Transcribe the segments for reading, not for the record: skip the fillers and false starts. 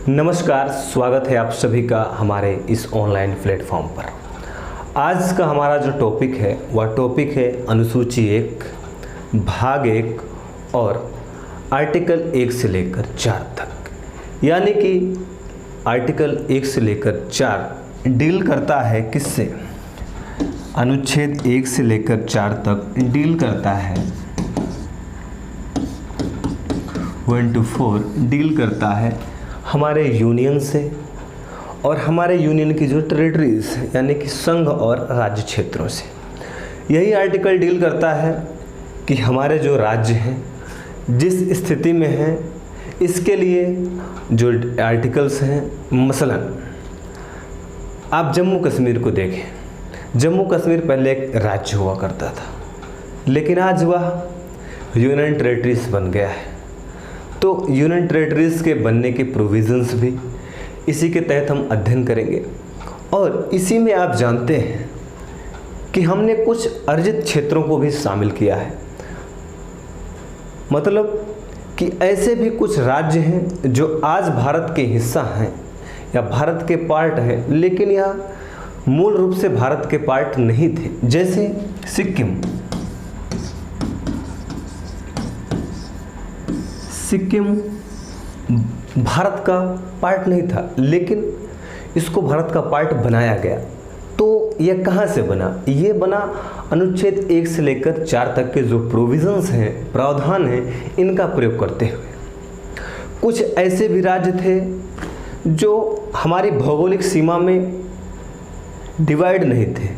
नमस्कार, स्वागत है आप सभी का हमारे इस ऑनलाइन प्लेटफॉर्म पर। आज का हमारा जो टॉपिक है वह टॉपिक है अनुसूची 1 भाग 1 और आर्टिकल 1 से लेकर 4 तक। यानी कि आर्टिकल 1 से लेकर 4 डील करता है किससे? अनुच्छेद 1 से लेकर 4 तक डील करता है 1 to 4 डील करता है हमारे यूनियन से और हमारे यूनियन की जो टेरिटरीज यानी कि संघ और राज्य क्षेत्रों से। यही आर्टिकल डील करता है कि हमारे जो राज्य हैं जिस स्थिति में हैं इसके लिए जो आर्टिकल्स हैं, मसलन आप जम्मू कश्मीर को देखें। जम्मू कश्मीर पहले एक राज्य हुआ करता था, लेकिन आज वह यूनियन टेरिटरीज बन गया है। तो यूनियन टेरिटरीज के बनने के प्रोविजंस भी इसी के तहत हम अध्ययन करेंगे। और इसी में आप जानते हैं कि हमने कुछ अर्जित क्षेत्रों को भी शामिल किया है। मतलब कि ऐसे भी कुछ राज्य हैं जो आज भारत के हिस्सा हैं या भारत के पार्ट हैं, लेकिन यह मूल रूप से भारत के पार्ट नहीं थे। जैसे सिक्किम भारत का पार्ट नहीं था, लेकिन इसको भारत का पार्ट बनाया गया। तो यह कहाँ से बना? ये बना अनुच्छेद 1 से लेकर 4 तक के जो प्रोविजंस हैं, प्रावधान हैं, इनका प्रयोग करते हुए। कुछ ऐसे भी राज्य थे जो हमारी भौगोलिक सीमा में डिवाइड नहीं थे।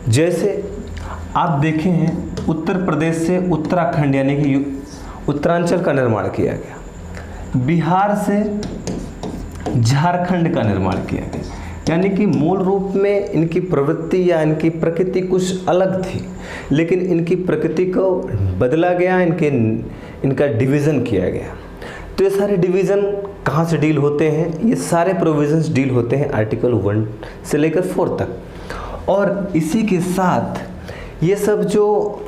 जैसे आप देखें हैं, उत्तर प्रदेश से उत्तराखंड यानी कि उत्तरांचल का निर्माण किया गया, बिहार से झारखंड का निर्माण किया गया। यानी कि मूल रूप में इनकी प्रवृत्ति या इनकी प्रकृति कुछ अलग थी, लेकिन इनकी प्रकृति को बदला गया, इनका डिवीज़न किया गया। तो ये सारे डिवीज़न कहाँ से डील होते हैं? ये सारे प्रोविजंस डील होते हैं आर्टिकल 1 से लेकर 4 तक। और इसी के साथ ये सब जो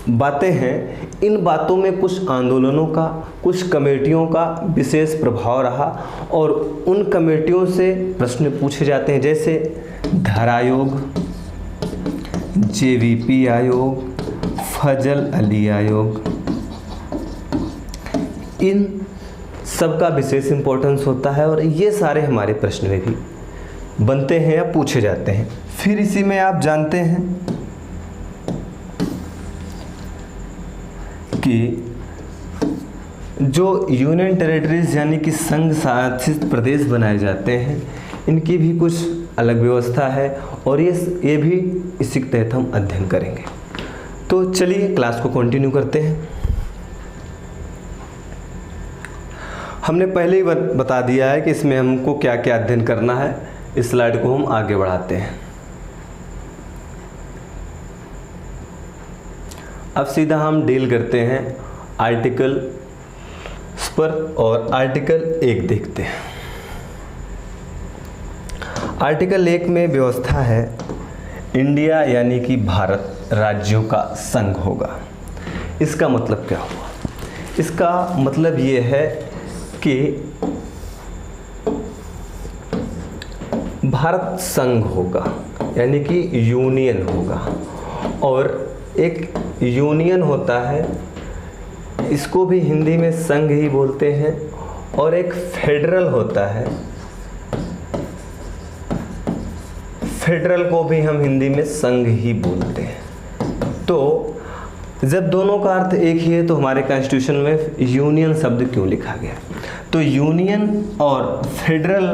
बातें हैं, इन बातों में कुछ आंदोलनों का, कुछ कमेटियों का विशेष प्रभाव रहा और उन कमेटियों से प्रश्न पूछे जाते हैं। जैसे धर आयोग, जेवीपी आयोग, फजल अली आयोग, इन सब का विशेष इंपॉर्टेंस होता है और ये सारे हमारे प्रश्न में भी बनते हैं या पूछे जाते हैं। फिर इसी में आप जानते हैं कि जो यूनियन टेरिटरीज यानी कि संघ शासित प्रदेश बनाए जाते हैं, इनकी भी कुछ अलग व्यवस्था है और ये भी इसी के तहत हम अध्ययन करेंगे। तो चलिए क्लास को कंटिन्यू करते हैं। हमने पहले ही बता दिया है कि इसमें हमको क्या क्या अध्ययन करना है। इस स्लाइड को हम आगे बढ़ाते हैं। अब सीधा हम डील करते हैं आर्टिकल पर और आर्टिकल 1 देखते हैं। आर्टिकल 1 में व्यवस्था है इंडिया यानी कि भारत राज्यों का संघ होगा। इसका मतलब क्या हुआ? इसका मतलब ये है कि भारत संघ होगा यानी कि यूनियन होगा। और एक यूनियन होता है, इसको भी हिंदी में संघ ही बोलते हैं। और एक फेडरल होता है, फेडरल को भी हम हिंदी में संघ ही बोलते हैं। तो जब दोनों का अर्थ एक ही है तो हमारे कॉन्स्टिट्यूशन में यूनियन शब्द क्यों लिखा गया? तो यूनियन और फेडरल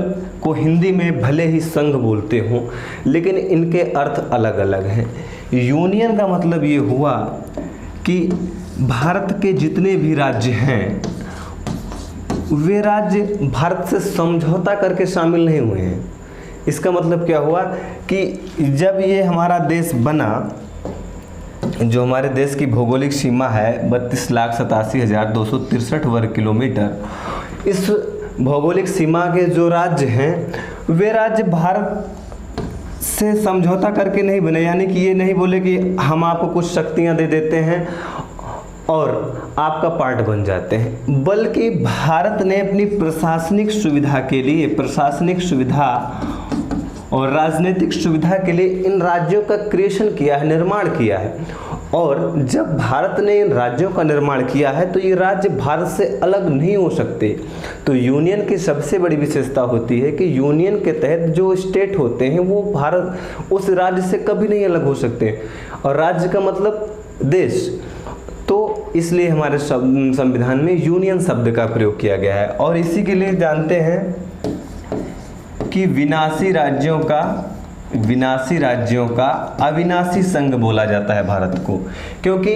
को हिंदी में भले ही संघ बोलते हों, लेकिन इनके अर्थ अलग अलग हैं। यूनियन का मतलब ये हुआ कि भारत के जितने भी राज्य हैं वे राज्य भारत से समझौता करके शामिल नहीं हुए हैं। इसका मतलब क्या हुआ कि जब ये हमारा देश बना, जो हमारे देश की भौगोलिक सीमा है 32,87,263 वर्ग किलोमीटर, इस भौगोलिक सीमा के जो राज्य हैं वे राज्य भारत से समझौता करके नहीं बने। यानी कि ये नहीं बोले कि हम आपको कुछ शक्तियां दे देते हैं और आपका पार्ट बन जाते हैं, बल्कि भारत ने अपनी प्रशासनिक सुविधा के लिए, प्रशासनिक सुविधा और राजनीतिक सुविधा के लिए इन राज्यों का क्रिएशन किया है, निर्माण किया है। और जब भारत ने इन राज्यों का निर्माण किया है तो ये राज्य भारत से अलग नहीं हो सकते। तो यूनियन की सबसे बड़ी विशेषता होती है कि यूनियन के तहत जो स्टेट होते हैं वो भारत उस राज्य से कभी नहीं अलग हो सकते, और राज्य का मतलब देश। तो इसलिए हमारे संविधान में यूनियन शब्द का प्रयोग किया गया है। और इसी के लिए जानते हैं कि विनाशी राज्यों का अविनाशी संघ बोला जाता है भारत को। क्योंकि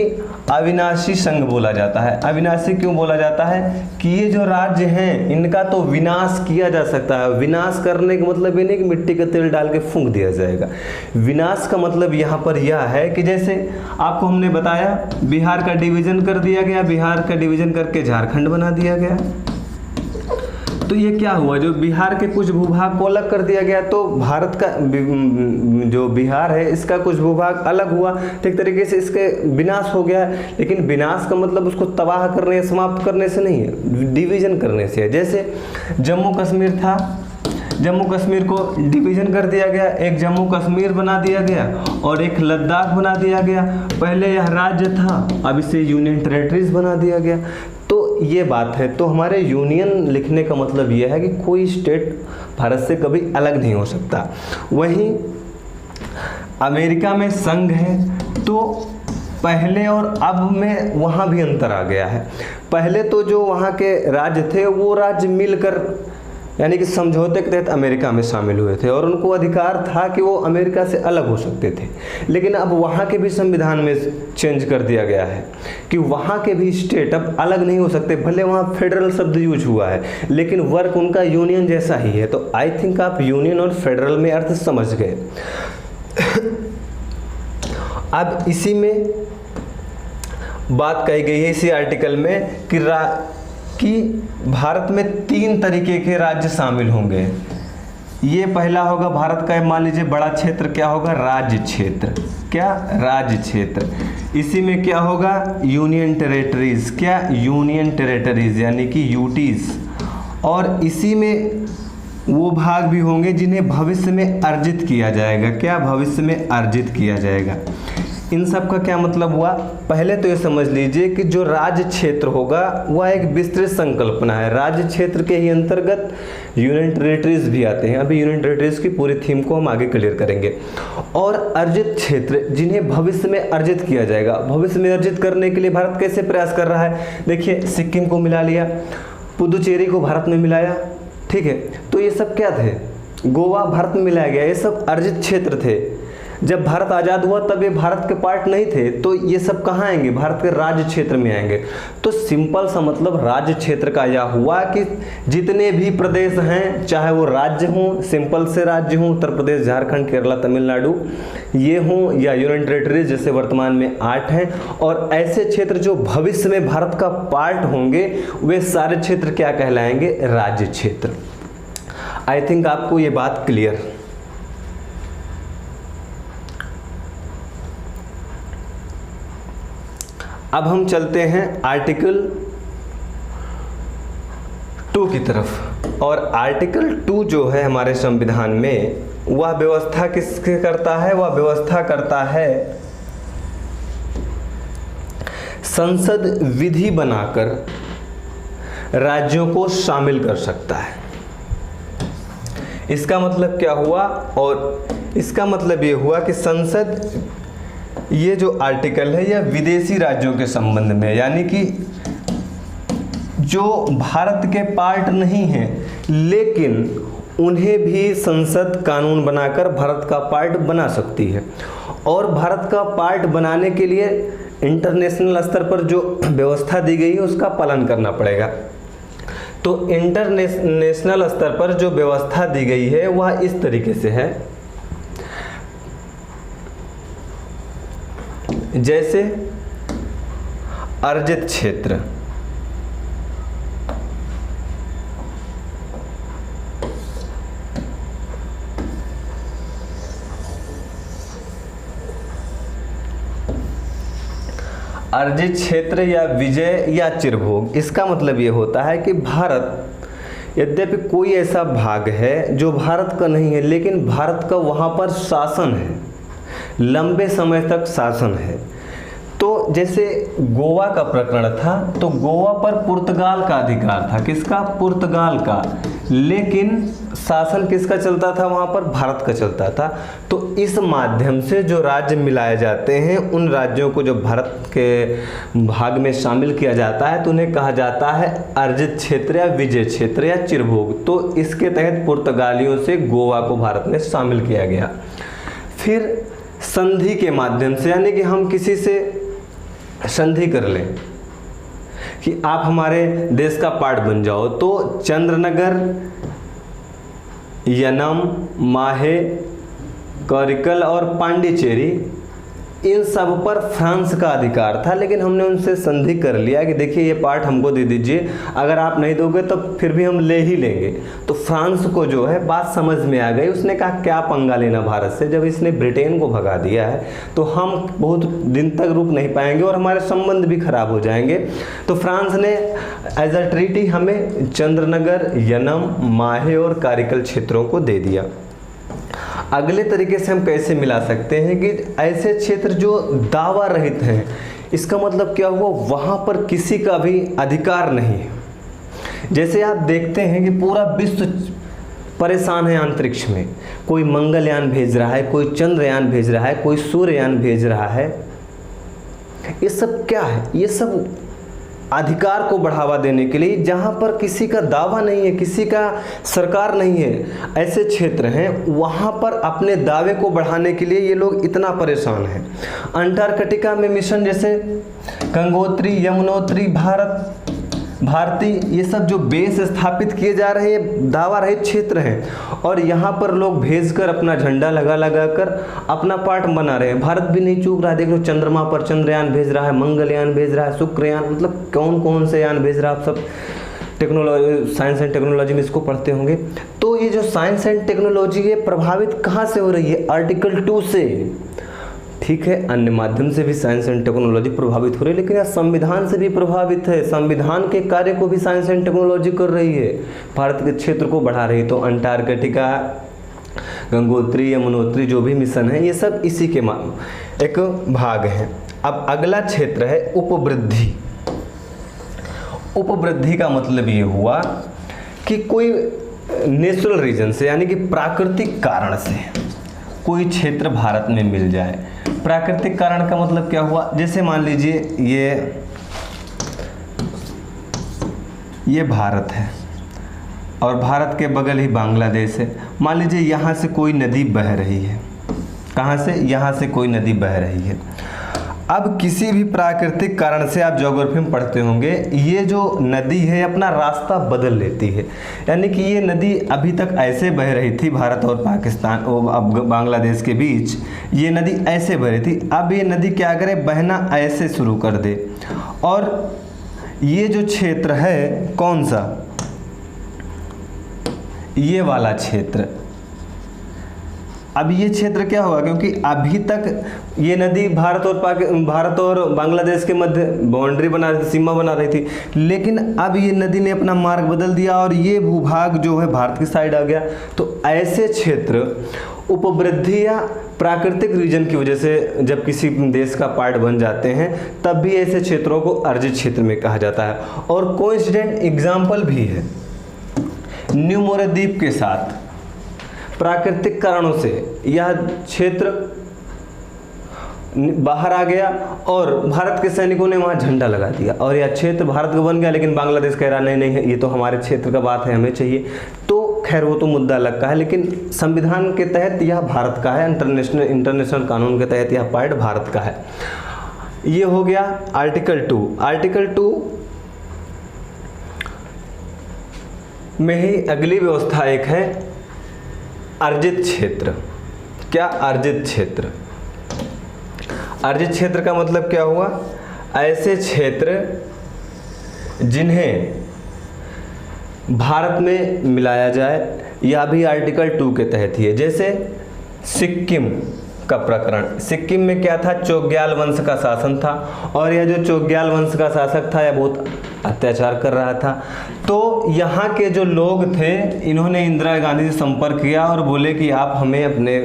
अविनाशी संघ बोला जाता है, अविनाशी क्यों बोला जाता है कि ये जो राज्य हैं इनका तो विनाश किया जा सकता है। विनाश करने का मतलब ये नहीं कि मिट्टी का तेल डाल के फूंक दिया जाएगा। विनाश का मतलब यहाँ पर यह है कि जैसे आपको हमने बताया बिहार का डिवीजन कर दिया गया, बिहार का डिवीजन करके झारखंड बना दिया गया। तो ये क्या हुआ, जो बिहार के कुछ भूभाग को अलग कर दिया गया, तो भारत का जो बिहार है इसका कुछ भूभाग अलग हुआ, तो एक तरीके से इसके विनाश हो गया। लेकिन विनाश का मतलब उसको तबाह करने, समाप्त करने से नहीं है, डिवीजन करने से है। जैसे जम्मू कश्मीर था, जम्मू कश्मीर को डिवीजन कर दिया गया, एक जम्मू कश्मीर बना दिया गया और एक लद्दाख बना दिया गया। पहले यह राज्य था, अब इसे यूनियन टेरिटरीज बना दिया गया। तो ये बात है। तो हमारे यूनियन लिखने का मतलब यह है कि कोई स्टेट भारत से कभी अलग नहीं हो सकता। वहीं अमेरिका में संघ है, तो पहले और अब में वहाँ भी अंतर आ गया है। पहले तो जो वहाँ के राज्य थे वो राज्य मिलकर यानी कि समझौते के तहत अमेरिका में शामिल हुए थे और उनको अधिकार था कि वो अमेरिका से अलग हो सकते थे। लेकिन अब वहाँ के भी संविधान में चेंज कर दिया गया है कि वहाँ के भी स्टेट अब अलग नहीं हो सकते। भले वहाँ फेडरल शब्द यूज हुआ है लेकिन वर्क उनका यूनियन जैसा ही है। तो आई थिंक आप यूनियन और फेडरल में अर्थ समझ गए। अब इसी में बात कही गई है इसी आर्टिकल में कि भारत में 3 तरीके के राज्य शामिल होंगे। ये पहला होगा भारत का, मान लीजिए बड़ा क्षेत्र क्या होगा, राज्य क्षेत्र। क्या, राज्य क्षेत्र। इसी में क्या होगा, यूनियन टेरिटरीज। क्या, यूनियन टेरिटरीज यानी कि यूटीज। और इसी में वो भाग भी होंगे जिन्हें भविष्य में अर्जित किया जाएगा। क्या, भविष्य में अर्जित किया जाएगा। इन सब का क्या मतलब हुआ, पहले तो ये समझ लीजिए कि जो राज्य क्षेत्र होगा वह एक विस्तृत संकल्पना है। राज्य क्षेत्र के ही अंतर्गत यूनियन टेरिटरीज भी आते हैं। अभी यूनियन टेरिटरीज की पूरी थीम को हम आगे क्लियर करेंगे। और अर्जित क्षेत्र जिन्हें भविष्य में अर्जित किया जाएगा। भविष्य में अर्जित करने के लिए भारत कैसे प्रयास कर रहा है, देखिए सिक्किम को मिला लिया, पुदुचेरी को भारत में मिलाया, ठीक है। तो ये सब क्या थे, गोवा भारत में मिलाया गया, ये सब अर्जित क्षेत्र थे। जब भारत आज़ाद हुआ तब ये भारत के पार्ट नहीं थे, तो ये सब कहाँ आएंगे, भारत के राज्य क्षेत्र में आएंगे। तो सिंपल सा मतलब राज्य क्षेत्र का यह हुआ कि जितने भी प्रदेश हैं, चाहे वो राज्य हों, सिंपल से राज्य हों, उत्तर प्रदेश, झारखंड, केरला, तमिलनाडु, ये हों, या यूनियन टेरिटरीज जैसे वर्तमान में 8 हैं, और ऐसे क्षेत्र जो भविष्य में भारत का पार्ट होंगे वे सारे क्षेत्र क्या कहलाएंगे, राज्य क्षेत्र। आई थिंक आपको ये बात क्लियर। अब हम चलते हैं आर्टिकल 2 की तरफ। और आर्टिकल 2 जो है हमारे संविधान में, वह व्यवस्था किसके करता है, वह व्यवस्था करता है संसद विधि बनाकर राज्यों को शामिल कर सकता है। इसका मतलब क्या हुआ, और इसका मतलब ये हुआ कि संसद, ये जो आर्टिकल है यह विदेशी राज्यों के संबंध में, यानी कि जो भारत के पार्ट नहीं हैं लेकिन उन्हें भी संसद कानून बनाकर भारत का पार्ट बना सकती है। और भारत का पार्ट बनाने के लिए इंटरनेशनल स्तर पर जो व्यवस्था दी गई है उसका पालन करना पड़ेगा। तो इंटरनेशनल स्तर पर जो व्यवस्था दी गई है वह इस तरीके से है, जैसे अर्जित क्षेत्र, अर्जित क्षेत्र या विजय या चिरभोग, इसका मतलब ये होता है कि भारत, यद्यपि कोई ऐसा भाग है जो भारत का नहीं है लेकिन भारत का वहाँ पर शासन है, लंबे समय तक शासन है। तो जैसे गोवा का प्रकरण था तो गोवा पर पुर्तगाल का अधिकार था, किसका? पुर्तगाल का, लेकिन शासन किसका चलता था वहाँ पर? भारत का चलता था। तो इस माध्यम से जो राज्य मिलाए जाते हैं, उन राज्यों को जो भारत के भाग में शामिल किया जाता है तो उन्हें कहा जाता है अर्जित क्षेत्र या विजय क्षेत्र या चिरभोग। तो इसके तहत पुर्तगालियों से गोवा को भारत में शामिल किया गया। फिर संधि के माध्यम से, यानी कि हम किसी से संधि कर लें कि आप हमारे देश का पार्ट बन जाओ, तो चंद्रनगर, यनम, माहे, करिकल और पांडिचेरी, इन सब पर फ्रांस का अधिकार था, लेकिन हमने उनसे संधि कर लिया कि देखिए ये पार्ट हमको दे दीजिए, अगर आप नहीं दोगे तो फिर भी हम ले ही लेंगे। तो फ्रांस को जो है बात समझ में आ गई, उसने कहा क्या पंगा लेना भारत से, जब इसने ब्रिटेन को भगा दिया है तो हम बहुत दिन तक रुक नहीं पाएंगे और हमारे संबंध भी खराब हो जाएंगे। तो फ्रांस ने एज अ ट्रीटी हमें चंद्रनगर, यनम, माहे और कारिकल क्षेत्रों को दे दिया। अगले तरीके से हम कैसे मिला सकते हैं कि ऐसे क्षेत्र जो दावा रहित हैं, इसका मतलब क्या हुआ? वहाँ पर किसी का भी अधिकार नहीं है। जैसे आप देखते हैं कि पूरा विश्व परेशान है अंतरिक्ष में, कोई मंगलयान भेज रहा है, कोई चंद्रयान भेज रहा है, कोई सूर्ययान भेज रहा है। ये सब क्या है? ये सब अधिकार को बढ़ावा देने के लिए, जहाँ पर किसी का दावा नहीं है, किसी का सरकार नहीं है, ऐसे क्षेत्र हैं, वहाँ पर अपने दावे को बढ़ाने के लिए ये लोग इतना परेशान हैं। अंटार्कटिका में मिशन जैसे गंगोत्री, यमुनोत्री, भारती, ये सब जो बेस स्थापित किए जा रहे हैं, दावा रहित क्षेत्र हैं और यहाँ पर लोग भेजकर अपना झंडा लगा कर अपना पार्ट बना रहे हैं। भारत भी नहीं चूक रहा है। देखो चंद्रमा पर चंद्रयान भेज रहा है, मंगलयान भेज रहा है, शुक्रयान, मतलब कौन कौन से यान भेज रहा है। आप सब टेक्नोलॉजी, साइंस एंड टेक्नोलॉजी में इसको पढ़ते होंगे। तो ये जो साइंस एंड टेक्नोलॉजी है प्रभावित कहाँ से हो रही है? आर्टिकल 2 से। ठीक है, अन्य माध्यम से भी साइंस एंड टेक्नोलॉजी प्रभावित हो रही है, लेकिन यह संविधान से भी प्रभावित है। संविधान के कार्य को भी साइंस एंड टेक्नोलॉजी कर रही है, भारत के क्षेत्र को बढ़ा रही है। तो अंटार्कटिका, गंगोत्री, यमुनोत्री जो भी मिशन है, ये सब इसी के एक भाग हैं। अब अगला क्षेत्र है उपवृद्धि। उपवृद्धि का मतलब ये हुआ कि कोई नेचुरल रीजन से, यानी कि प्राकृतिक कारण से कोई क्षेत्र भारत में मिल जाए। प्राकृतिक कारण का मतलब क्या हुआ? जैसे मान लीजिए ये भारत है और भारत के बगल ही बांग्लादेश है। मान लीजिए यहाँ से कोई नदी बह रही है। कहाँ से? यहाँ से कोई नदी बह रही है। अब किसी भी प्राकृतिक कारण से, आप ज्योग्राफी में पढ़ते होंगे, ये जो नदी है अपना रास्ता बदल लेती है। यानी कि ये नदी अभी तक ऐसे बह रही थी भारत और पाकिस्तान अब बांग्लादेश के बीच, ये नदी ऐसे बह रही थी। अब ये नदी क्या करे? बहना ऐसे शुरू कर दे। और ये जो क्षेत्र है कौन सा? ये वाला क्षेत्र। अब ये क्षेत्र क्या होगा? क्योंकि अभी तक ये नदी भारत और बांग्लादेश के मध्य बाउंड्री बना रही थी, सीमा बना रही थी, लेकिन अब ये नदी ने अपना मार्ग बदल दिया और ये भूभाग जो है भारत की साइड आ गया। तो ऐसे क्षेत्र उपवृद्धि या प्राकृतिक रीजन की वजह से जब किसी देश का पार्ट बन जाते हैं, तब भी ऐसे क्षेत्रों को अर्जित क्षेत्र में कहा जाता है। और कोइंसिडेंट एग्जाम्पल भी है, न्यू मोरेद्वीप के साथ प्राकृतिक कारणों से यह क्षेत्र बाहर आ गया और भारत के सैनिकों ने वहां झंडा लगा दिया और यह क्षेत्र भारत का बन गया, लेकिन बांग्लादेश कह रहा नहीं है, ये तो हमारे क्षेत्र का बात है, हमें चाहिए। तो खैर वो तो मुद्दा अलग का है, लेकिन संविधान के तहत यह भारत का है, इंटरनेशनल कानून के तहत यह पार्ट भारत का है। ये हो गया आर्टिकल 2। आर्टिकल 2 में ही अगली व्यवस्था एक है अर्जित क्षेत्र। क्या? अर्जित क्षेत्र। अर्जित क्षेत्र का मतलब क्या हुआ? ऐसे क्षेत्र जिन्हें भारत में मिलाया जाए, यह भी आर्टिकल 2 के तहत ही है। जैसे सिक्किम, का प्रकरण। सिक्किम में क्या था, चोग्याल वंश का शासन था और यह जो चोग्याल वंश का शासक था यह बहुत अत्याचार कर रहा था। तो यहाँ के जो लोग थे इन्होंने इंदिरा गांधी से संपर्क किया और बोले कि आप हमें अपने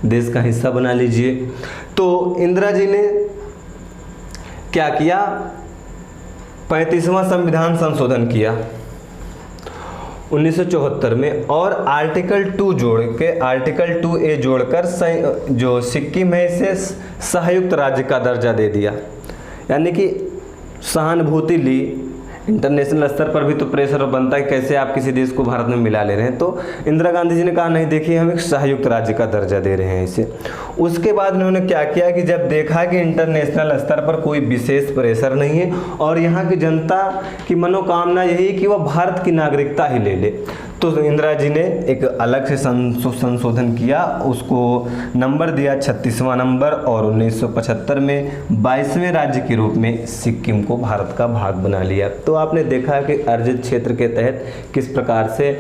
देश का हिस्सा बना लीजिए। तो इंदिरा जी ने क्या किया, 35वां संविधान संशोधन किया 1974 में और आर्टिकल 2 जोड़ के, आर्टिकल 2A जोड़कर जो सिक्किम है इसे संयुक्त राज्य का दर्जा दे दिया, यानी कि सहानुभूति ली। इंटरनेशनल स्तर पर भी तो प्रेशर बनता है कैसे आप किसी देश को भारत में मिला ले रहे हैं। तो इंदिरा गांधी जी ने कहा नहीं देखिए हम एक संयुक्त राज्य का दर्जा दे रहे हैं इसे। उसके बाद उन्होंने क्या किया कि जब देखा कि इंटरनेशनल स्तर पर कोई विशेष प्रेशर नहीं है और यहाँ की जनता की मनोकामना यही कि वह भारत की नागरिकता ही ले ले, तो इंदिरा जी ने एक अलग से संशोधन किया, उसको नंबर दिया 36वां नंबर और 1975 में 22वें राज्य के रूप में सिक्किम को भारत का भाग बना लिया। तो आपने देखा कि अर्जित क्षेत्र के तहत किस प्रकार से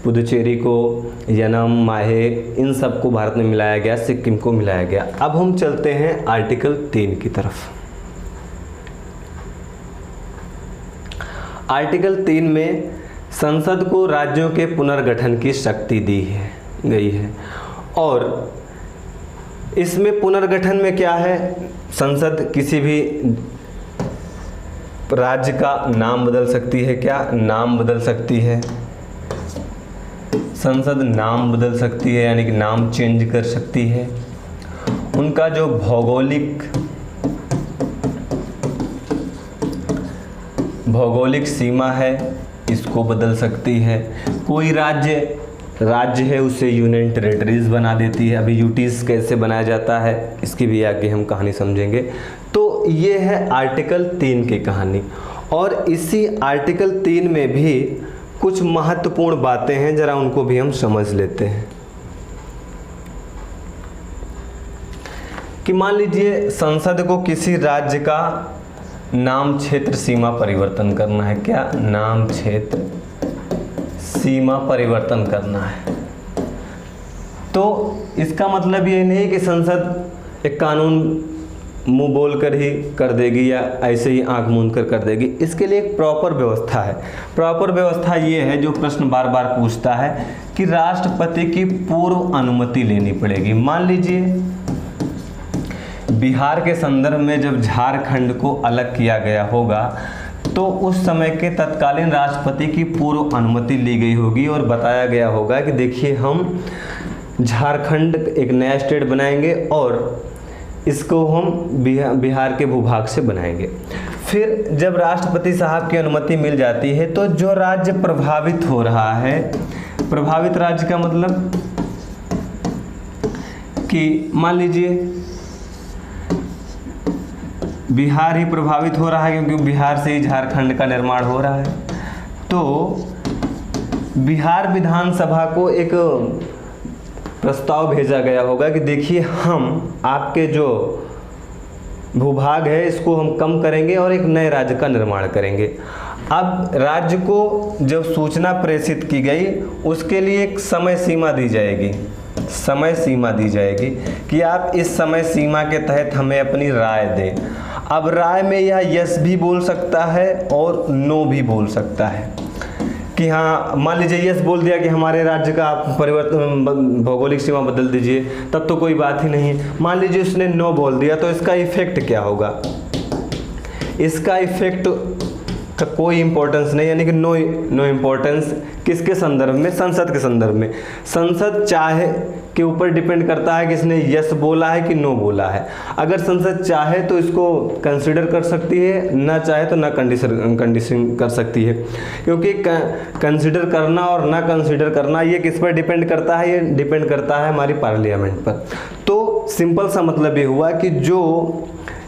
पुदुचेरी को, यनम, माहे इन सब को भारत में मिलाया गया, सिक्किम को मिलाया गया। अब हम चलते हैं आर्टिकल 3 की तरफ। आर्टिकल 3 में संसद को राज्यों के पुनर्गठन की शक्ति दी गई है और इसमें पुनर्गठन में क्या है, संसद किसी भी राज्य का नाम बदल सकती है, क्या नाम बदल सकती है, संसद नाम बदल सकती है यानी कि नाम चेंज कर सकती है। उनका जो भौगोलिक सीमा है इसको बदल सकती है। कोई राज्य है उसे यूनियन टेरिटरीज बना देती है। अभी यूटीज कैसे बनाया जाता है इसकी भी आगे हम कहानी समझेंगे। तो ये है आर्टिकल 3 की कहानी और इसी आर्टिकल 3 में भी कुछ महत्वपूर्ण बातें हैं, जरा उनको भी हम समझ लेते हैं। कि मान लीजिए संसद को किसी राज्य का नाम क्षेत्र सीमा परिवर्तन करना है, क्या नाम क्षेत्र सीमा परिवर्तन करना है। तो इसका मतलब ये नहीं कि संसद एक कानून मुंह बोल कर ही कर देगी या ऐसे ही आंख मूंद कर देगी। इसके लिए एक प्रॉपर व्यवस्था है। प्रॉपर व्यवस्था ये है जो प्रश्न बार बार पूछता है कि राष्ट्रपति की पूर्व अनुमति लेनी पड़ेगी। मान लीजिए बिहार के संदर्भ में जब झारखंड को अलग किया गया होगा तो उस समय के तत्कालीन राष्ट्रपति की पूर्व अनुमति ली गई होगी और बताया गया होगा कि देखिए हम झारखंड एक नया स्टेट बनाएंगे और इसको हम बिहार के भूभाग से बनाएंगे। फिर जब राष्ट्रपति साहब की अनुमति मिल जाती है तो जो राज्य प्रभावित हो रहा है, प्रभावित राज्य का मतलब कि मान लीजिए बिहार ही प्रभावित हो रहा है क्योंकि बिहार से ही झारखंड का निर्माण हो रहा है, तो बिहार विधानसभा को एक प्रस्ताव भेजा गया होगा कि देखिए हम आपके जो भूभाग है इसको हम कम करेंगे और एक नए राज्य का निर्माण करेंगे। अब राज्य को जब सूचना प्रेषित की गई उसके लिए एक समय सीमा दी जाएगी, समय सीमा दी जाएगी कि आप इस समय सीमा के तहत हमें अपनी राय दें। अब राय में यह यस भी बोल सकता है और नो भी बोल सकता है कि हाँ, मान लीजिए यस बोल दिया कि हमारे राज्य का आप परिवर्तन भौगोलिक सीमा बदल दीजिए, तब तो कोई बात ही नहीं है। मान लीजिए उसने नो बोल दिया तो इसका इफेक्ट क्या होगा, इसका इफेक्ट का कोई इंपॉर्टेंस नहीं, यानी कि नो इंपॉर्टेंस किसके संदर्भ में, संसद के संदर्भ में। संसद चाहे के ऊपर डिपेंड करता है कि इसने यस बोला है कि नो बोला है। अगर संसद चाहे तो इसको कंसीडर कर सकती है, ना चाहे तो ना कंडीशन कर सकती है, क्योंकि कंसीडर करना और ना कंसीडर करना ये किस पर डिपेंड करता है, ये डिपेंड करता है हमारी पार्लियामेंट पर। तो सिंपल सा मतलब ये हुआ कि जो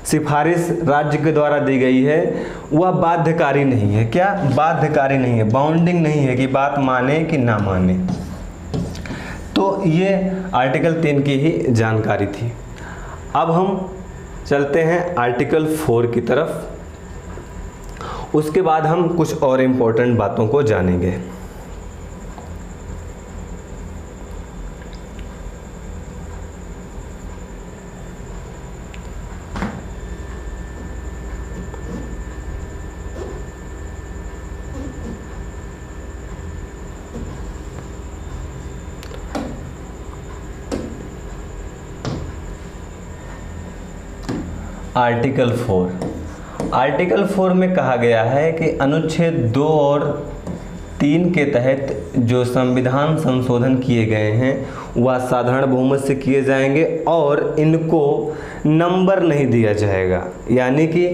सिफारिश राज्य के द्वारा दी गई है वह बाध्यकारी नहीं है। क्या बाध्यकारी नहीं है, बाउंडिंग नहीं है कि बात माने कि ना माने। तो ये आर्टिकल 3 की ही जानकारी थी। अब हम चलते हैं आर्टिकल 4 की तरफ, उसके बाद हम कुछ और इम्पोर्टेंट बातों को जानेंगे। आर्टिकल 4। आर्टिकल 4 में कहा गया है कि अनुच्छेद 2 और 3 के तहत जो संविधान संशोधन किए गए हैं वह साधारण बहुमत से किए जाएंगे और इनको नंबर नहीं दिया जाएगा। यानी कि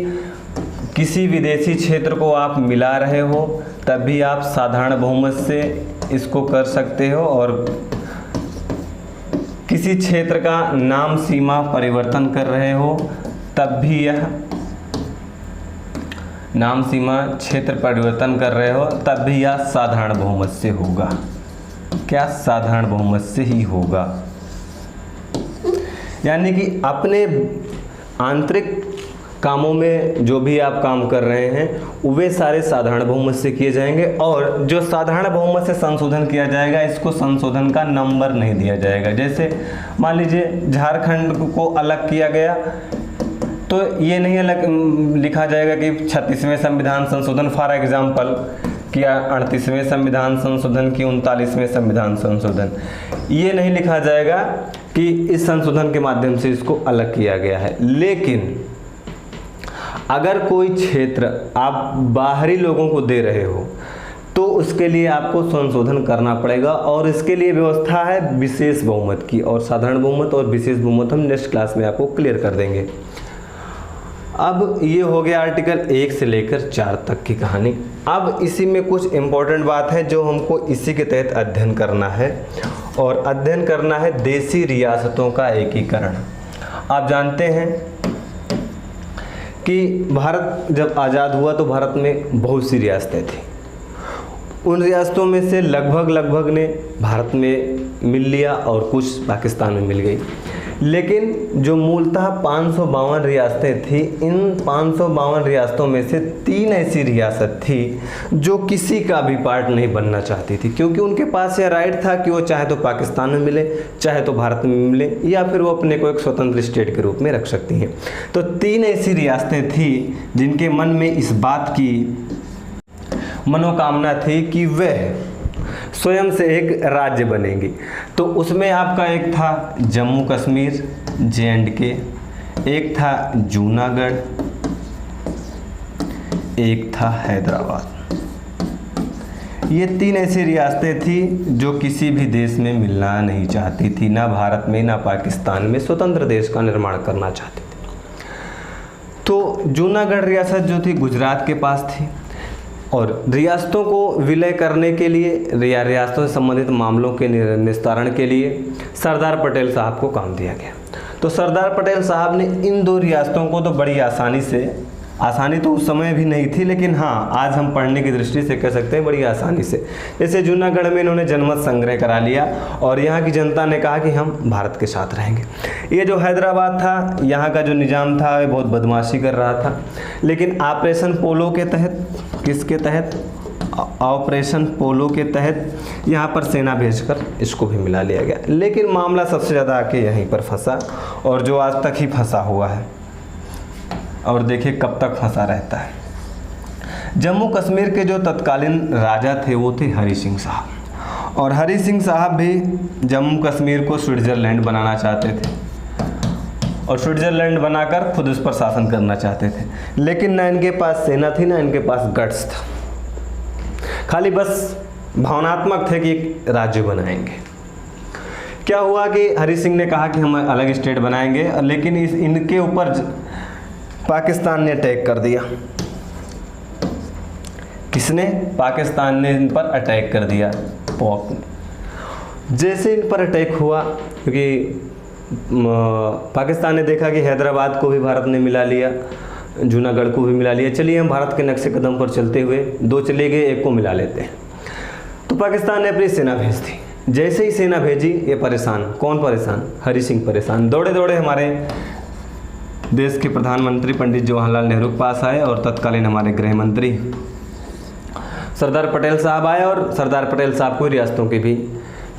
किसी विदेशी क्षेत्र को आप मिला रहे हो तब भी आप साधारण बहुमत से इसको कर सकते हो, और किसी क्षेत्र का नाम सीमा परिवर्तन कर रहे हो तब भी यह नाम सीमा क्षेत्र परिवर्तन कर रहे हो तब भी यह साधारण बहुमत से होगा। क्या? साधारण बहुमत से ही होगा। यानी कि अपने आंतरिक कामों में जो भी आप काम कर रहे हैं वे सारे साधारण बहुमत से किए जाएंगे, और जो साधारण बहुमत से संशोधन किया जाएगा इसको संशोधन का नंबर नहीं दिया जाएगा। जैसे मान लीजिए झारखंड को अलग किया गया तो ये नहीं अलग लिखा जाएगा कि 36वें संविधान संशोधन फॉर एग्जाम्पल किया, 38वें संविधान संशोधन की, 39वें संविधान संशोधन, ये नहीं लिखा जाएगा कि इस संशोधन के माध्यम से इसको अलग किया गया है। लेकिन अगर कोई क्षेत्र आप बाहरी लोगों को दे रहे हो तो उसके लिए आपको संशोधन करना पड़ेगा, और इसके लिए व्यवस्था है विशेष बहुमत की, और साधारण बहुमत और विशेष बहुमत हम नेक्स्ट क्लास में आपको क्लियर कर देंगे। अब ये हो गया आर्टिकल 1 से लेकर 4 तक की कहानी। अब इसी में कुछ इम्पोर्टेंट बात है जो हमको इसी के तहत अध्ययन करना है, और अध्ययन करना है देशी रियासतों का एकीकरण। आप जानते हैं कि भारत जब आज़ाद हुआ तो भारत में बहुत सी रियासतें थी। उन रियासतों में से लगभग ने भारत में मिल लिया और कुछ पाकिस्तान में मिल गई। लेकिन जो मूलतः 552 रियासतें थी, इन 552 रियासतों में से 3 ऐसी रियासत थी जो किसी का भी पार्ट नहीं बनना चाहती थी, क्योंकि उनके पास यह राइट था कि वो चाहे तो पाकिस्तान में मिले, चाहे तो भारत में मिले, या फिर वो अपने को एक स्वतंत्र स्टेट के रूप में रख सकती हैं। तो 3 ऐसी रियासतें थी जिनके मन में इस बात की मनोकामना थी कि वह स्वयं से एक राज्य बनेंगी। तो उसमें आपका एक था जम्मू कश्मीर JNK, एक था जूनागढ़, एक था हैदराबाद। ये 3 ऐसी रियासतें थी जो किसी भी देश में मिलना नहीं चाहती थी, ना भारत में ना पाकिस्तान में, स्वतंत्र देश का निर्माण करना चाहती थी। तो जूनागढ़ रियासत जो थी गुजरात के पास थी, और रियासतों को विलय करने के लिए या रियासतों से संबंधित मामलों के निस्तारण के लिए सरदार पटेल साहब को काम दिया गया। तो सरदार पटेल साहब ने इन 2 रियासतों को तो बड़ी आसानी तो उस समय भी नहीं थी, लेकिन हाँ आज हम पढ़ने की दृष्टि से कह सकते हैं बड़ी आसानी से। जैसे जूनागढ़ में इन्होंने जनमत संग्रह करा लिया और यहाँ की जनता ने कहा कि हम भारत के साथ रहेंगे। ये जो हैदराबाद था, यहाँ का जो निज़ाम था वह बहुत बदमाशी कर रहा था, लेकिन ऑपरेशन पोलो के तहत, किसके तहत? ऑपरेशन पोलो के तहत यहाँ पर सेना भेजकर इसको भी मिला लिया गया। लेकिन मामला सबसे ज़्यादा आके यहीं पर फंसा, और जो आज तक ही फंसा हुआ है, और देखिए कब तक फंसा रहता है। जम्मू कश्मीर के जो तत्कालीन राजा थे वो थे हरि सिंह साहब, और हरि सिंह साहब भी जम्मू कश्मीर को स्विट्ज़रलैंड बनाना चाहते थे, और स्विट्ज़रलैंड बनाकर खुद उस पर शासन करना चाहते थे। लेकिन ना इनके पास सेना थी, ना इनके पास गट्स था, खाली बस भावनात्मक थे कि एक राज्य बनाएंगे। क्या हुआ कि हरि सिंह ने कहा कि हम अलग स्टेट बनाएंगे, लेकिन इनके ऊपर पाकिस्तान ने अटैक कर दिया। किसने? पाकिस्तान ने इन पर अटैक कर दिया। पॉक ने जैसे इन पर अटैक हुआ, क्योंकि पाकिस्तान ने देखा कि हैदराबाद को भी भारत ने मिला लिया, जूनागढ़ को भी मिला लिया, चलिए हम भारत के नक्शे कदम पर चलते हुए 2 चले गए, 1 को मिला लेते हैं। तो पाकिस्तान ने अपनी सेना भेज दी। जैसे ही सेना भेजी, ये परेशान। कौन परेशान? हरि सिंह परेशान। दौड़े दौड़े हमारे देश के प्रधानमंत्री पंडित जवाहरलाल नेहरू के पास आए, और तत्कालीन हमारे गृह मंत्री सरदार पटेल साहब आए, और सरदार पटेल साहब को रियासतों की भी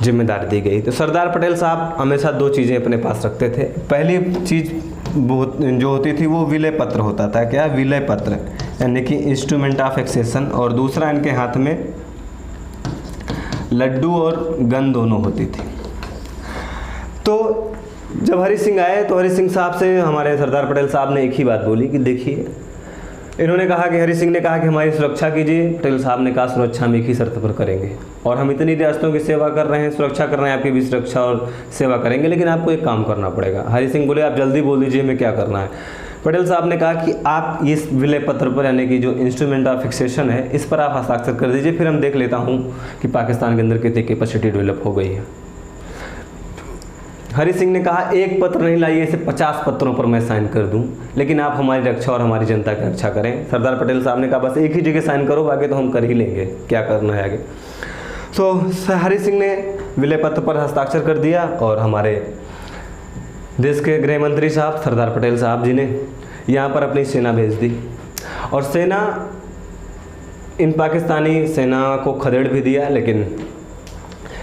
जिम्मेदारी दी गई। तो सरदार पटेल साहब हमेशा 2 चीज़ें अपने पास रखते थे। पहली चीज़ जो होती थी वो विलय पत्र होता था। क्या? विलय पत्र, यानी कि इंस्ट्रूमेंट ऑफ एक्सेशन, और दूसरा इनके हाथ में लड्डू और गन दोनों होती थी। तो जब हरि सिंह आए तो हरि सिंह साहब से हमारे सरदार पटेल साहब ने एक ही बात बोली कि देखिए, इन्होंने कहा कि हरि सिंह ने कहा कि हमारी सुरक्षा कीजिए। पटेल साहब ने कहा सुरक्षा हम एक ही शर्त पर करेंगे, और हम इतनी रियासतों की सेवा कर रहे हैं, सुरक्षा कर रहे हैं, आपकी भी सुरक्षा और सेवा करेंगे, लेकिन आपको एक काम करना पड़ेगा। हरि सिंह बोले आप जल्दी बोल दीजिए हमें क्या करना है। पटेल साहब ने कहा कि आप इस विलय पत्र पर, यानी कि जो इंस्ट्रूमेंट ऑफ फिक्सेशन है, इस पर आप हस्ताक्षर कर दीजिए, फिर हम देख लेता हूँ कि पाकिस्तान के अंदर कितनी कैपेसिटी डेवलप हो गई है। हरि सिंह ने कहा एक पत्र नहीं लाइए, इसे 50 पत्रों पर मैं साइन कर दूं, लेकिन आप हमारी रक्षा और हमारी जनता की रक्षा करें। सरदार पटेल साहब ने कहा बस एक ही जगह साइन करो, बाकी तो हम कर ही लेंगे, क्या करना है आगे। तो हरि सिंह ने विलय पत्र पर हस्ताक्षर कर दिया, और हमारे देश के गृह मंत्री साहब सरदार पटेल साहब जी ने यहाँ पर अपनी सेना भेज दी, और सेना, इन पाकिस्तानी सेना को खदेड़ भी दिया, लेकिन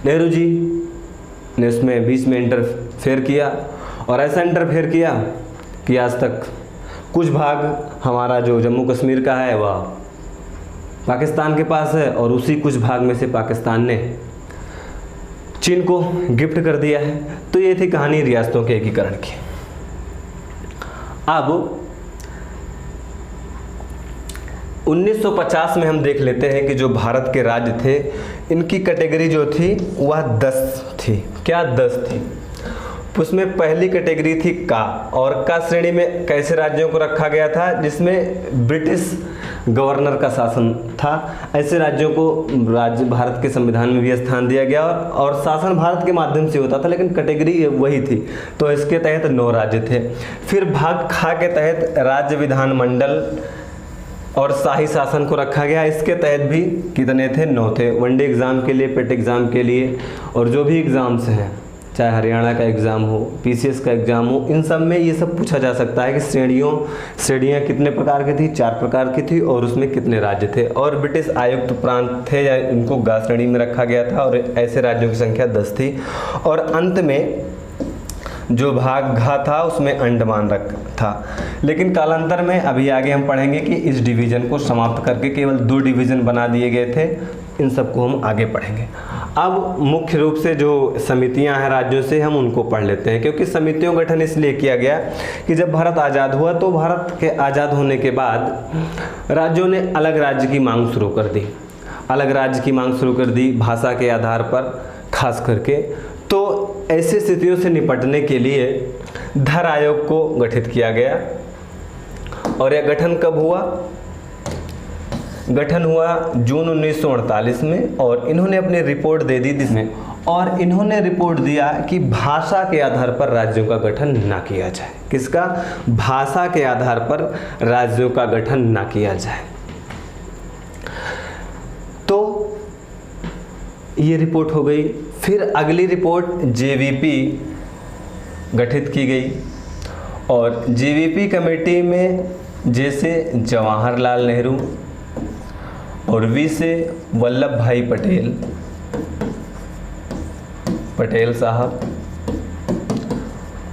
नेहरू जी ने उसमें बीच में इंटरफेयर किया, और ऐसा इंटरफेयर किया कि आज तक कुछ भाग हमारा जो जम्मू कश्मीर का है वह पाकिस्तान के पास है, और उसी कुछ भाग में से पाकिस्तान ने चीन को गिफ्ट कर दिया है। तो ये थी कहानी रियासतों के एकीकरण की। अब 1950 में हम देख लेते हैं कि जो भारत के राज्य थे, इनकी कैटेगरी जो थी वह 10 थी। क्या 10 थी? उसमें पहली कैटेगरी थी का, और का श्रेणी में कैसे राज्यों को रखा गया था जिसमें ब्रिटिश गवर्नर का शासन था। ऐसे राज्यों को राज्य भारत के संविधान में भी स्थान दिया गया, और शासन भारत के माध्यम से होता था, लेकिन कैटेगरी वही थी। तो इसके तहत 9 राज्य थे। फिर भाग खा के तहत राज्य विधानमंडल और शाही शासन को रखा गया। इसके तहत भी कितने थे? 9 थे। वनडे एग्ज़ाम के लिए, पेट एग्ज़ाम के लिए, और जो भी एग्ज़ाम्स हैं, चाहे हरियाणा का एग्ज़ाम हो, पीसीएस का एग्ज़ाम हो, इन सब में ये सब पूछा जा सकता है कि श्रेणियाँ कितने प्रकार की थी? 4 प्रकार की थी, और उसमें कितने राज्य थे। और ब्रिटिश आयुक्त प्रांत थे, या इनको गा श्रेणी में रखा गया था, और ऐसे राज्यों की संख्या 10 थी। और अंत में जो भाग घा था उसमें अंडमान रखा था। लेकिन कालांतर में अभी आगे हम पढ़ेंगे कि इस डिवीज़न को समाप्त करके केवल 2 डिवीज़न बना दिए गए थे। इन सबको हम आगे पढ़ेंगे। अब मुख्य रूप से जो समितियां हैं राज्यों से, हम उनको पढ़ लेते हैं, क्योंकि समितियों का गठन इसलिए किया गया कि जब भारत आज़ाद हुआ तो भारत के आज़ाद होने के बाद राज्यों ने अलग राज्य की मांग शुरू कर दी। अलग राज्य की मांग शुरू कर दी भाषा के आधार पर खास करके। तो ऐसी स्थितियों से निपटने के लिए धर आयोग को गठित किया गया। और यह गठन कब हुआ? गठन हुआ जून 1948 में, और इन्होंने अपनी रिपोर्ट दे दी जिसमें, और इन्होंने रिपोर्ट दिया कि भाषा के आधार पर राज्यों का गठन ना किया जाए। किसका? भाषा के आधार पर राज्यों का गठन ना किया जाए। तो ये रिपोर्ट हो गई। फिर अगली रिपोर्ट जेवीपी गठित की गई, और जेवीपी कमेटी में जैसे जवाहरलाल नेहरू, और वी से वल्लभ भाई पटेल साहब,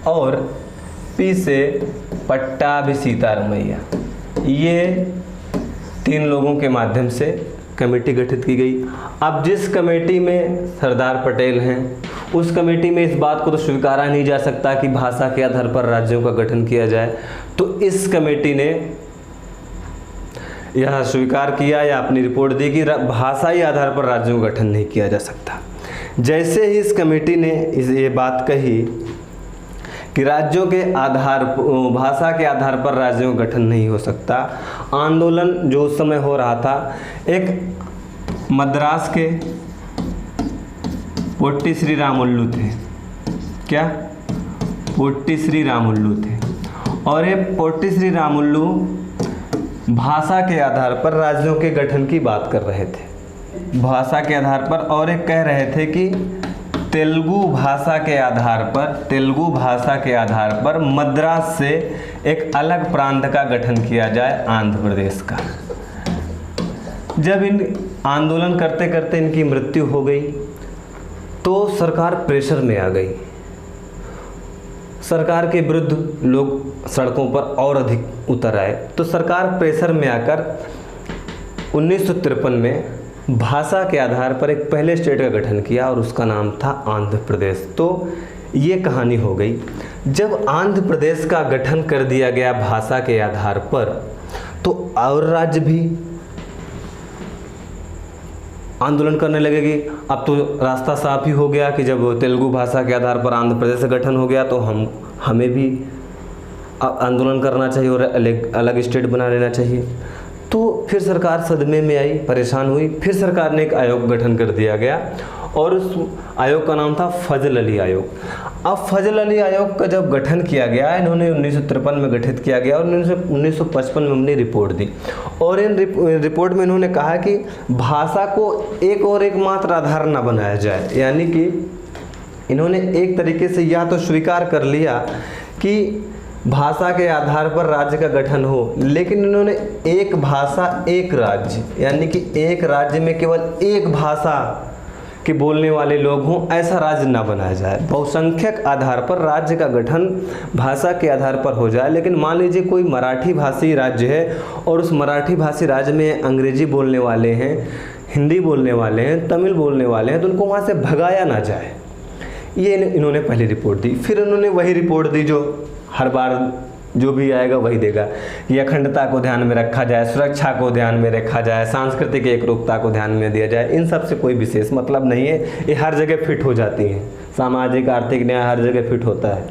और पी से पट्टाभी सीतारमैया, ये 3 लोगों के माध्यम से कमेटी गठित की गई। अब जिस कमेटी में सरदार पटेल हैं, उस कमेटी में इस बात को तो स्वीकारा नहीं जा सकता कि भाषा के आधार पर राज्यों का गठन किया जाए। तो इस कमेटी ने यह स्वीकार किया या अपनी रिपोर्ट दी कि भाषाई आधार पर राज्यों का गठन नहीं किया जा सकता। जैसे ही इस कमेटी ने ये बात कही कि राज्यों के आधार, भाषा के आधार पर राज्यों का गठन नहीं हो सकता, आंदोलन जो उस समय हो रहा था, एक मद्रास के पोट्टी श्री रामुल्लू थे। क्या? पोट्टी श्री रामुल्लू थे, और ये पोट्टी श्री रामुल्लू भाषा के आधार पर राज्यों के गठन की बात कर रहे थे। भाषा के आधार पर, और एक कह रहे थे कि तेलुगु भाषा के आधार पर मद्रास से एक अलग प्रांत का गठन किया जाए, आंध्र प्रदेश का। जब इन आंदोलन करते करते इनकी मृत्यु हो गई तो सरकार प्रेशर में आ गई। सरकार के विरुद्ध लोग सड़कों पर और अधिक उतर आए। तो सरकार प्रेशर में आकर 1953 में भाषा के आधार पर एक पहले स्टेट का गठन किया, और उसका नाम था आंध्र प्रदेश। तो ये कहानी हो गई। जब आंध्र प्रदेश का गठन कर दिया गया भाषा के आधार पर, तो और राज्य भी आंदोलन करने लगे कि अब तो रास्ता साफ ही हो गया कि जब तेलुगु भाषा के आधार पर आंध्र प्रदेश का गठन हो गया तो हमें भी आंदोलन करना चाहिए और अलग स्टेट बना लेना चाहिए। तो फिर सरकार सदमे में आई, परेशान हुई। फिर सरकार ने एक आयोग गठन कर दिया गया और उस आयोग का नाम था फजल अली आयोग। अब फजल अली आयोग का जब गठन किया गया, इन्होंने 1953 में गठित किया गया और 1955 में हमने रिपोर्ट दी। और इन रिपोर्ट में इन्होंने कहा कि भाषा को एक और एकमात्र आधार न बनाया जाए, यानी कि इन्होंने एक तरीके से यह तो स्वीकार कर लिया कि भाषा के आधार पर राज्य का गठन हो, लेकिन इन्होंने एक भाषा एक राज्य, यानी कि एक राज्य में केवल एक भाषा के बोलने वाले लोग हों, ऐसा राज्य ना बनाया जाए। बहुसंख्यक आधार पर राज्य का गठन भाषा के आधार पर हो जाए। लेकिन मान लीजिए कोई मराठी भाषी राज्य है और उस मराठी भाषी राज्य में अंग्रेजी बोलने वाले हैं, हिंदी बोलने वाले हैं, तमिल बोलने वाले हैं, तो उनको वहाँ से भगाया ना जाए। ये इन्होंने पहली रिपोर्ट दी। फिर उन्होंने वही रिपोर्ट दी जो हर बार जो भी आएगा वही देगा कि अखंडता को ध्यान में रखा जाए, सुरक्षा को ध्यान में रखा जाए, सांस्कृतिक एकरूपता को ध्यान में दिया जाए। इन सब से कोई विशेष मतलब नहीं है, ये हर जगह फिट हो जाती हैं। सामाजिक आर्थिक न्याय हर जगह फिट होता है,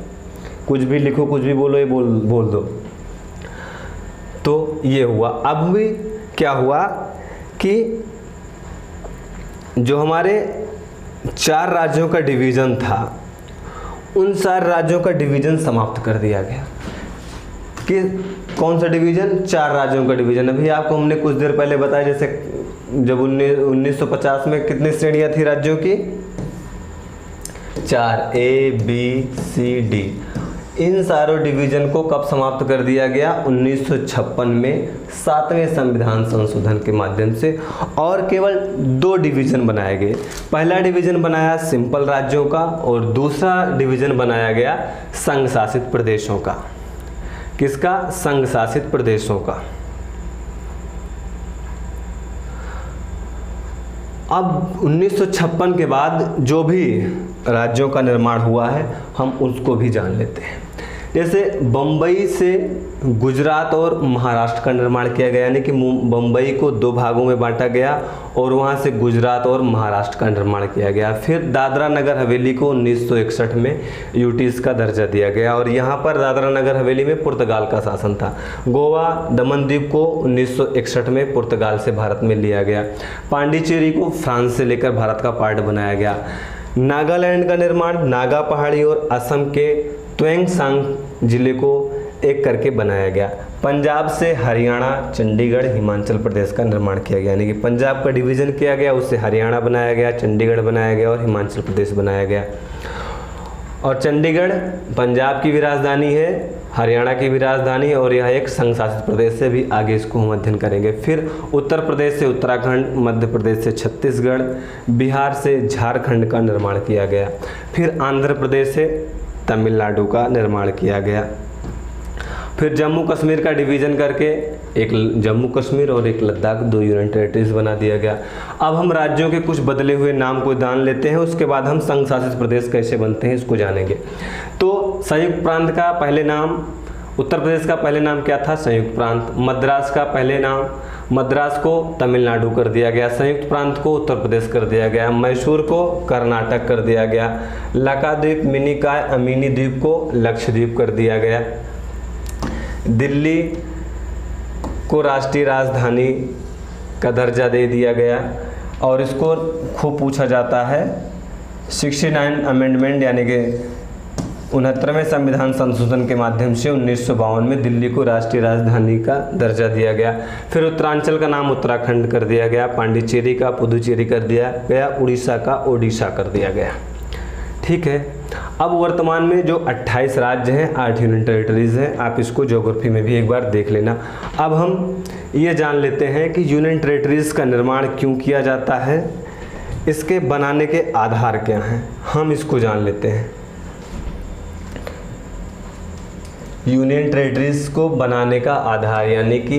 कुछ भी लिखो कुछ भी बोलो, ये बोल दो। तो ये हुआ। अब भी क्या हुआ कि जो हमारे 4 राज्यों का डिवीज़न था, उन 4 राज्यों का डिवीज़न समाप्त कर दिया गया। कि कौन सा डिवीज़न? 4 राज्यों का डिवीज़न। अभी आपको हमने कुछ देर पहले बताया, जैसे जब 1950 में कितनी श्रेणियां थी राज्यों की? 4, A, B, C, D। इन सारों डिवीज़न को कब समाप्त कर दिया गया? 1956 में 7वें संविधान संशोधन के माध्यम से। और केवल 2 डिवीज़न बनाए गए। पहला डिवीज़न बनाया सिंपल राज्यों का और दूसरा डिवीज़न बनाया गया संघ शासित प्रदेशों का। किसका? संघ शासित प्रदेशों का। अब 1956 के बाद जो भी राज्यों का निर्माण हुआ है हम उसको भी जान लेते हैं। जैसे बम्बई से गुजरात और महाराष्ट्र का निर्माण किया गया, यानी कि बम्बई को 2 भागों में बांटा गया और वहाँ से गुजरात और महाराष्ट्र का निर्माण किया गया। फिर दादरा नगर हवेली को 1961 में यूटीज का दर्जा दिया गया और यहाँ पर दादरा नगर हवेली में पुर्तगाल का शासन था। गोवा दमन द्वीप को 1961 में पुर्तगाल से भारत में लिया गया। पांडिचेरी को फ्रांस से लेकर भारत का पार्ट बनाया गया। नागालैंड का निर्माण नागा पहाड़ी और असम के त्वेंगसांग जिले को एक करके बनाया गया। पंजाब से हरियाणा, चंडीगढ़, हिमाचल प्रदेश का निर्माण किया गया, यानी कि पंजाब का डिवीज़न किया गया, उससे हरियाणा बनाया गया, चंडीगढ़ बनाया गया और हिमाचल प्रदेश बनाया गया। और चंडीगढ़ पंजाब की भी राजधानी है, हरियाणा की भी राजधानी, और यह एक संघ शासित प्रदेश से भी आगे इसको हम अध्ययन करेंगे। फिर उत्तर प्रदेश से उत्तराखंड, मध्य प्रदेश से छत्तीसगढ़, बिहार से झारखंड का निर्माण किया गया। फिर आंध्र प्रदेश से तमिलनाडु का निर्माण किया गया। फिर जम्मू कश्मीर का डिवीज़न करके एक जम्मू कश्मीर और एक लद्दाख 2 यूनियन टेरिटरीज बना दिया गया। अब हम राज्यों के कुछ बदले हुए नाम को जान लेते हैं, उसके बाद हम संघ शासित प्रदेश कैसे बनते हैं इसको जानेंगे। तो संयुक्त प्रांत का पहले नाम, उत्तर प्रदेश का पहले नाम क्या था? संयुक्त प्रांत। मद्रास का पहले नाम, मद्रास को तमिलनाडु कर दिया गया, संयुक्त प्रांत को उत्तर प्रदेश कर दिया गया, मैसूर को कर्नाटक कर दिया गया, लक्षद्वीप मिनिकॉय अमीनी द्वीप को लक्षद्वीप कर दिया गया, दिल्ली को राष्ट्रीय राजधानी का दर्जा दे दिया गया। और इसको खूब पूछा जाता है 69 अमेंडमेंट, यानी कि 69वें संविधान संशोधन के माध्यम से 1952 में दिल्ली को राष्ट्रीय राजधानी का दर्जा दिया गया। फिर उत्तरांचल का नाम उत्तराखंड कर दिया गया, पांडिचेरी का पुदुचेरी कर दिया गया, उड़ीसा का ओडिशा कर दिया गया। ठीक है। अब वर्तमान में जो 28 राज्य हैं, 8 यूनियन टेरिटरीज हैं, आप इसको ज्योग्राफी में भी एक बार देख लेना। अब हम ये जान लेते हैं कि यूनियन टेरिटरीज का निर्माण क्यों किया जाता है, इसके बनाने के आधार क्या हैं, हम इसको जान लेते हैं। यूनियन टेरिटरीज को बनाने का आधार, यानी कि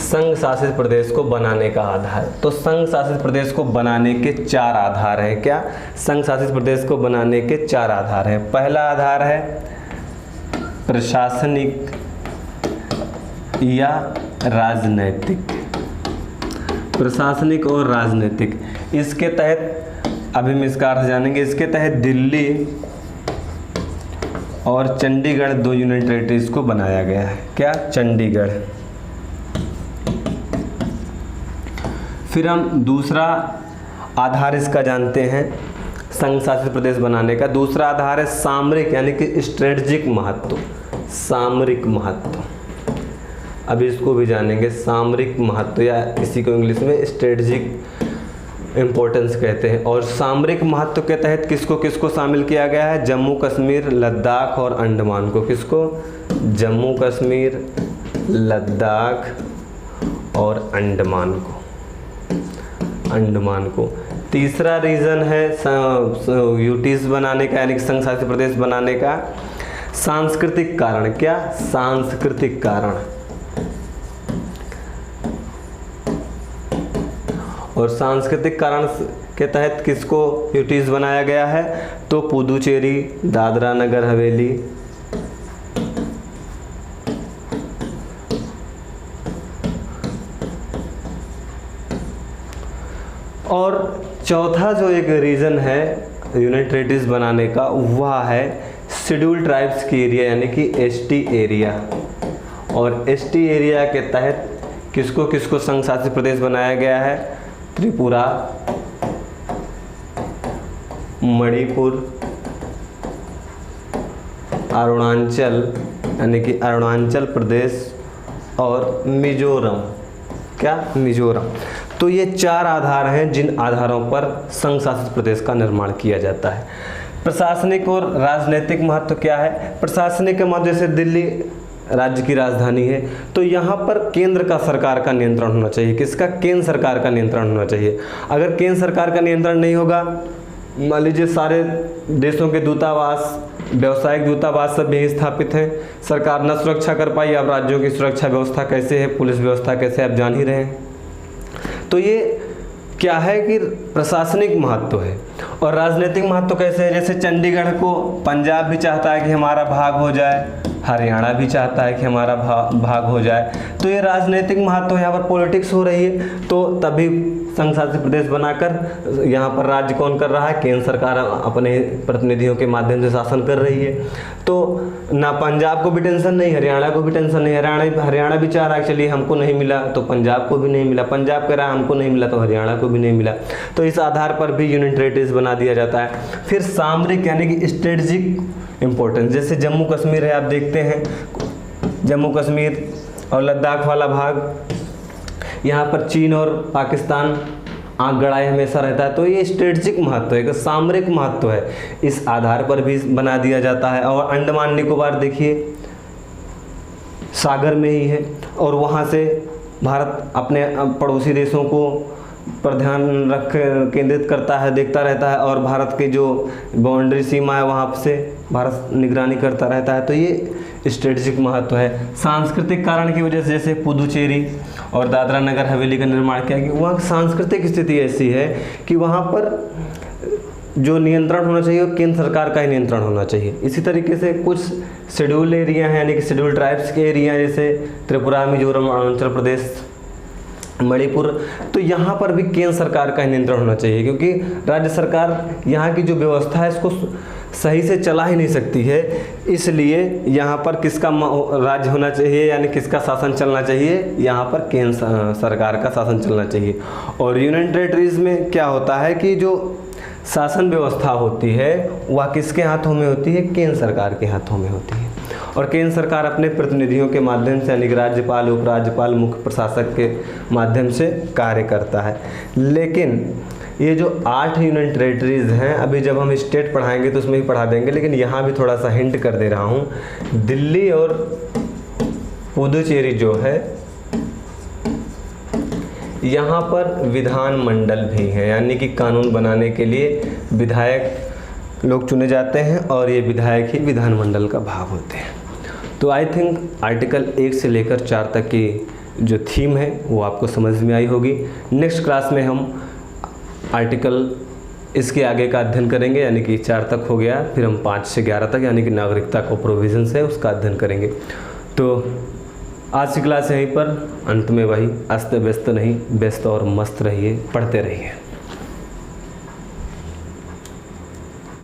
संघ शासित प्रदेश को बनाने का आधार। तो संघ शासित प्रदेश को बनाने के 4 आधार हैं। क्या? संघ शासित प्रदेश को बनाने के 4 आधार हैं। पहला आधार है प्रशासनिक या राजनैतिक। प्रशासनिक और राजनीतिक, इसके तहत अभी हम इसका अर्थ जानेंगे। इसके तहत दिल्ली और चंडीगढ़ 2 यूनियन टेरिटरीज को बनाया गया है। क्या? चंडीगढ़। फिर हम दूसरा आधार इसका जानते हैं संघ शासित प्रदेश बनाने का। दूसरा आधार है सामरिक यानी कि स्ट्रेटजिक महत्व। सामरिक महत्व, अभी इसको भी जानेंगे। सामरिक महत्व या इसी को इंग्लिश में स्ट्रेटजिक इम्पोर्टेंस कहते हैं। और सामरिक महत्व के तहत किसको किसको शामिल किया गया है? जम्मू कश्मीर, लद्दाख और अंडमान को। किसको? जम्मू कश्मीर, लद्दाख और अंडमान को। अंडमान को। तीसरा रीज़न है यूटीज बनाने का यानी कि संघ शासित प्रदेश बनाने का सांस्कृतिक कारण। क्या? सांस्कृतिक कारण। और सांस्कृतिक कारण के तहत किसको यूटीज बनाया गया है? तो पुदुचेरी, दादरा नगर हवेली, और चौथा जो एक रीज़न है यूनियन टेरिटरीज बनाने का वह है शेड्यूल ट्राइब्स की एरिया यानी कि एसटी एरिया। और एसटी एरिया के तहत किसको किसको संघ शासित प्रदेश बनाया गया है? त्रिपुरा, मणिपुर, अरुणाचल यानी कि अरुणाचल प्रदेश और मिजोरम। क्या? मिजोरम। तो ये 4 आधार हैं जिन आधारों पर संघ शासित प्रदेश का निर्माण किया जाता है। प्रशासनिक और राजनीतिक महत्व क्या है? प्रशासनिक के महत्व, जैसे दिल्ली राज्य की राजधानी है तो यहाँ पर केंद्र का सरकार का नियंत्रण होना चाहिए। किसका? केंद्र सरकार का नियंत्रण होना चाहिए। अगर केंद्र सरकार का नियंत्रण नहीं होगा, मान लीजिए सारे देशों के दूतावास, व्यावसायिक दूतावास सब यहीं स्थापित हैं, सरकार न सुरक्षा कर पाई। अब राज्यों की सुरक्षा व्यवस्था कैसे है, पुलिस व्यवस्था कैसे है, आप जान ही रहे हैं। तो ये क्या है कि प्रशासनिक महत्व है। और राजनीतिक महत्व कैसे है? जैसे चंडीगढ़ को पंजाब भी चाहता है कि हमारा भाग हो जाए, हरियाणा भी चाहता है कि हमारा भाग हो जाए। तो ये राजनीतिक महत्व है, यहाँ पर पॉलिटिक्स हो रही है। तो तभी संघ शासित प्रदेश बनाकर यहाँ पर राज्य कौन कर रहा है? केंद्र सरकार अपने प्रतिनिधियों के माध्यम से शासन कर रही है। तो ना पंजाब को भी टेंशन नहीं, हरियाणा को भी टेंशन नहीं। हरियाणा भी चाह रहा है चलिए हमको नहीं मिला तो पंजाब को भी नहीं मिला, पंजाब कह रहा है हमको नहीं मिला तो हरियाणा को भी नहीं मिला। तो इस आधार पर भी यूनियन टेरिटरीज बना दिया जाता है। फिर सामरिक यानी कि स्ट्रेटजिक इम्पोर्टेंस, जैसे जम्मू कश्मीर है, आप देखते हैं जम्मू कश्मीर और लद्दाख वाला भाग, यहाँ पर चीन और पाकिस्तान आंख गड़ाए हमेशा रहता है। तो ये स्ट्रेटजिक महत्व है, सामरिक महत्व है, इस आधार पर भी बना दिया जाता है। और अंडमान निकोबार देखिए सागर में ही है और वहाँ से भारत अपने पड़ोसी देशों को पर ध्यान रख केंद्रित करता है, देखता रहता है। और भारत के जो बाउंड्री सीमा है वहाँ से भारत निगरानी करता रहता है। तो ये स्ट्रेटजिक महत्व है। सांस्कृतिक कारण की वजह से जैसे पुदुचेरी और दादरा नगर हवेली का निर्माण किया गया, वहाँ सांस्कृतिक स्थिति ऐसी है कि वहाँ पर जो नियंत्रण होना चाहिए वो केंद्र सरकार का ही नियंत्रण होना चाहिए। इसी तरीके से कुछ शेड्यूल एरिया हैं यानी कि शेड्यूल ट्राइब्स के एरिया जैसे त्रिपुरा, मिजोरम, अरुणाचल प्रदेश, मणिपुर, तो यहाँ पर भी केंद्र सरकार का नियंत्रण होना चाहिए, क्योंकि राज्य सरकार यहाँ की जो व्यवस्था है इसको सही से चला ही नहीं सकती है। इसलिए यहाँ पर किसका राज्य होना चाहिए यानी किसका शासन चलना चाहिए? यहाँ पर केंद्र सरकार का शासन चलना चाहिए। और यूनियन टेरिटरीज में क्या होता है कि जो शासन व्यवस्था होती है वह किसके हाथों में होती है? केंद्र सरकार के हाथों में होती है। और केंद्र सरकार अपने प्रतिनिधियों के माध्यम से यानी कि राज्यपाल, उपराज्यपाल, मुख्य प्रशासक के माध्यम से कार्य करता है। लेकिन ये जो 8 यूनियन टेरिटरीज हैं, अभी जब हम स्टेट पढ़ाएंगे तो उसमें भी पढ़ा देंगे, लेकिन यहाँ भी थोड़ा सा हिंट कर दे रहा हूँ। दिल्ली और पुदुचेरी जो है यहाँ पर विधान मंडल भी हैं, यानी कि कानून बनाने के लिए विधायक लोग चुने जाते हैं और ये विधायक ही विधानमंडल का भाग होते हैं। तो आई थिंक आर्टिकल 1 से लेकर 4 तक की जो थीम है वो आपको समझ में आई होगी। नेक्स्ट क्लास में हम आर्टिकल इसके आगे का अध्ययन करेंगे, यानी कि 4 तक हो गया, फिर हम 5 से 11 तक यानी कि नागरिकता को प्रोविजंस है उसका अध्ययन करेंगे। तो आज की क्लास यहीं पर, अंत में वही, अस्त व्यस्त नहीं, व्यस्त और मस्त रहिए, पढ़ते रहिए।